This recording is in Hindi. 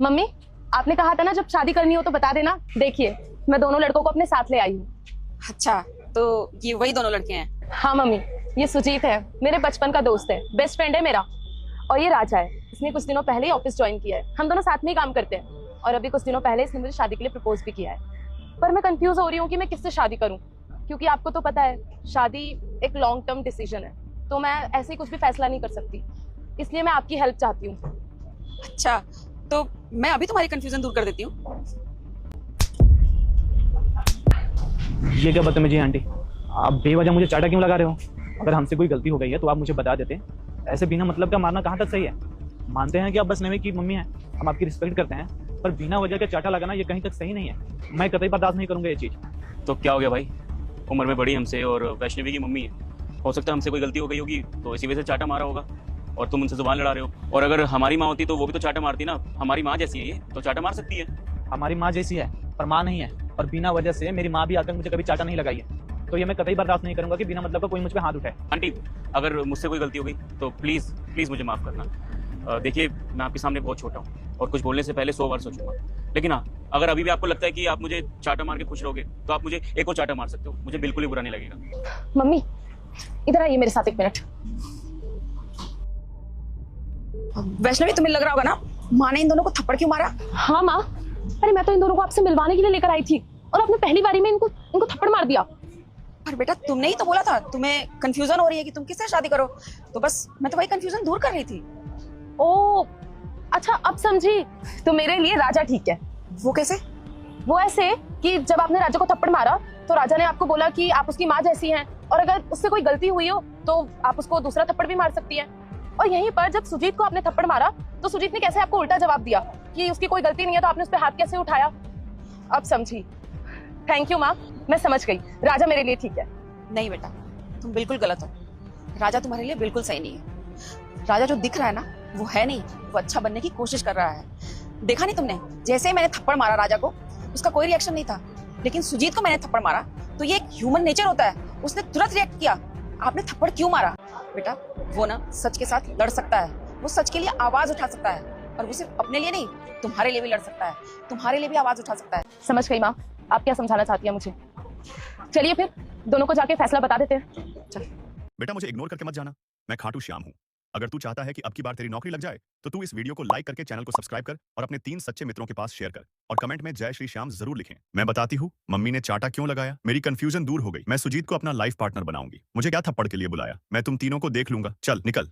मम्मी, आपने कहा था ना जब शादी करनी हो तो बता देना। देखिए, मैं दोनों लड़कों को अपने साथ ले आई हूँ। अच्छा, तो ये वही दोनों लड़के हैं? हाँ मम्मी, ये सुजीत है, मेरे बचपन का दोस्त है, बेस्ट फ्रेंड है मेरा। और ये राजा है, इसने कुछ दिनों पहले ही ऑफिस ज्वाइन किया है। हम दोनों साथ में ही काम करते हैं। और अभी कुछ दिनों पहले इसने मुझे शादी के लिए प्रपोज भी किया है। पर मैं कंफ्यूज हो रही हूँ कि मैं किससे शादी करूँ, क्योंकि आपको तो पता है शादी एक लॉन्ग टर्म डिसीजन है, तो मैं ऐसे ही कुछ भी फैसला नहीं कर सकती। इसलिए मैं आपकी हेल्प चाहती हूँ। अच्छा, तो मैं अभी तुम्हारी कंफ्यूजन दूर कर देती हूँ। ये क्या बदतमीजी है आंटी? आप बेवजह मुझे चाटा क्यों लगा रहे हो? अगर हमसे कोई गलती हो गई है तो आप मुझे बता देते। ऐसे बिना मतलब का मारना कहाँ तक सही है? मानते हैं कि आप बस नेवे की मम्मी हैं, हम आपकी रिस्पेक्ट करते हैं, पर बिना वजह के चाटा लगाना ये कहीं तक सही नहीं है। मैं कतई बर्दाश्त नहीं करूंगा ये चीज़। तो क्या हो गया भाई, उम्र में बड़ी हमसे और वैष्णवी की मम्मी है। हो सकता है हमसे कोई गलती हो गई होगी तो इसी वजह से चाटा मारा होगा और तुम उनसे जुबान लड़ा रहे हो। और अगर हमारी माँ होती तो वो भी तो चाटा मारती ना। हमारी माँ जैसी है ये, तो चाटा मार सकती है। हमारी माँ जैसी है पर माँ नहीं है, और बिना वजह से मेरी माँ भी आकर मुझे कभी चाटा नहीं लगाई है। तो ये मैं कतई बर्दाश्त नहीं करूंगा कि बिना मतलब का कोई मुझ पे हाथ उठाए। आंटी, अगर मुझसे कोई गलती हो गई तो प्लीज़ प्लीज़ मुझे माफ़ करना। देखिए, मैं आपके सामने बहुत छोटा हूँ और कुछ बोलने से पहले 100 बार सोचूंगा। लेकिन हाँ, अगर अभी भी आपको लगता है कि आप मुझे चाटा मार के खुश रहोगे तो आप मुझे एक और चाटा मार सकते हो, मुझे बिल्कुल ही बुरा नहीं लगेगा। मम्मी, इधर आइए मेरे साथ 1 मिनट। वैष्णवी, तुम्हें लग रहा होगा ना माँ ने इन दोनों को थप्पड़ क्यों मारा? हाँ माँ, अरे मैं तो इन दोनों को आपसे मिलवाने के लिए लेकर आई थी और आपने पहली बारी में इनको थप्पड़ मार दिया। पर बेटा, तुमने ही तो बोला था तुम्हें कंफ्यूजन हो रही है कि तुम किससे शादी करो, तो बस मैं तो वही कंफ्यूजन दूर कर रही थी। ओ अच्छा, अब समझी। तो मेरे लिए राजा ठीक है। वो कैसे? वो ऐसे कि जब आपने राजा को थप्पड़ मारा तो राजा ने आपको बोला कि आप उसकी माँ जैसी हैं, और अगर उससे कोई गलती हुई हो तो आप उसको दूसरा थप्पड़ भी मार सकती हैं। और यहीं पर जब सुजीत को आपने थप्पड़ मारा तो सुजीत ने कैसे आपको उल्टा जवाब दिया कि उसकी कोई गलती नहीं है, तो आपने उस पर हाथ कैसे उठाया। अब समझी। थैंक यू माँ, मैं समझ गई। राजा मेरे लिए ठीक है। नहीं बेटा, तुम बिल्कुल गलत हो। राजा तुम्हारे लिए बिल्कुल सही नहीं है। राजा जो दिख रहा है ना वो है नहीं, वो अच्छा बनने की कोशिश कर रहा है। देखा नहीं तुमने, जैसे ही मैंने थप्पड़ मारा राजा को, उसका कोई रिएक्शन नहीं था। लेकिन सुजीत को मैंने थप्पड़ मारा तो ये एक ह्यूमन नेचर होता है, उसने तुरंत रिएक्ट किया। आपने थप्पड़ क्यों मारा? बेटा, वो ना सच के साथ लड़ सकता है, वो सच के लिए आवाज उठा सकता है, और वो सिर्फ अपने लिए नहीं, तुम्हारे लिए भी लड़ सकता है, तुम्हारे लिए भी आवाज उठा सकता है। समझ गई माँ, आप क्या समझाना चाहती है मुझे। चलिए फिर दोनों को जाके फैसला बता देते हैं। चल। बेटा, मुझे इग्नोर करके मत जाना, मैं खाटू श्याम हूँ। अगर तू चाहता है कि अब की बार तेरी नौकरी लग जाए तो तू इस वीडियो को लाइक करके चैनल को सब्सक्राइब कर और अपने 3 सच्चे मित्रों के पास शेयर कर, और कमेंट में जय श्री श्याम जरूर लिखें। मैं बताती हूँ मम्मी ने चाटा क्यों लगाया। मेरी कंफ्यूजन दूर हो गई। मैं सुजीत को अपना लाइफ पार्टनर बनाऊंगी। मुझे क्या थप्पड़ के लिए बुलाया? मैं तुम तीनों को देख लूंगा। चल निकल।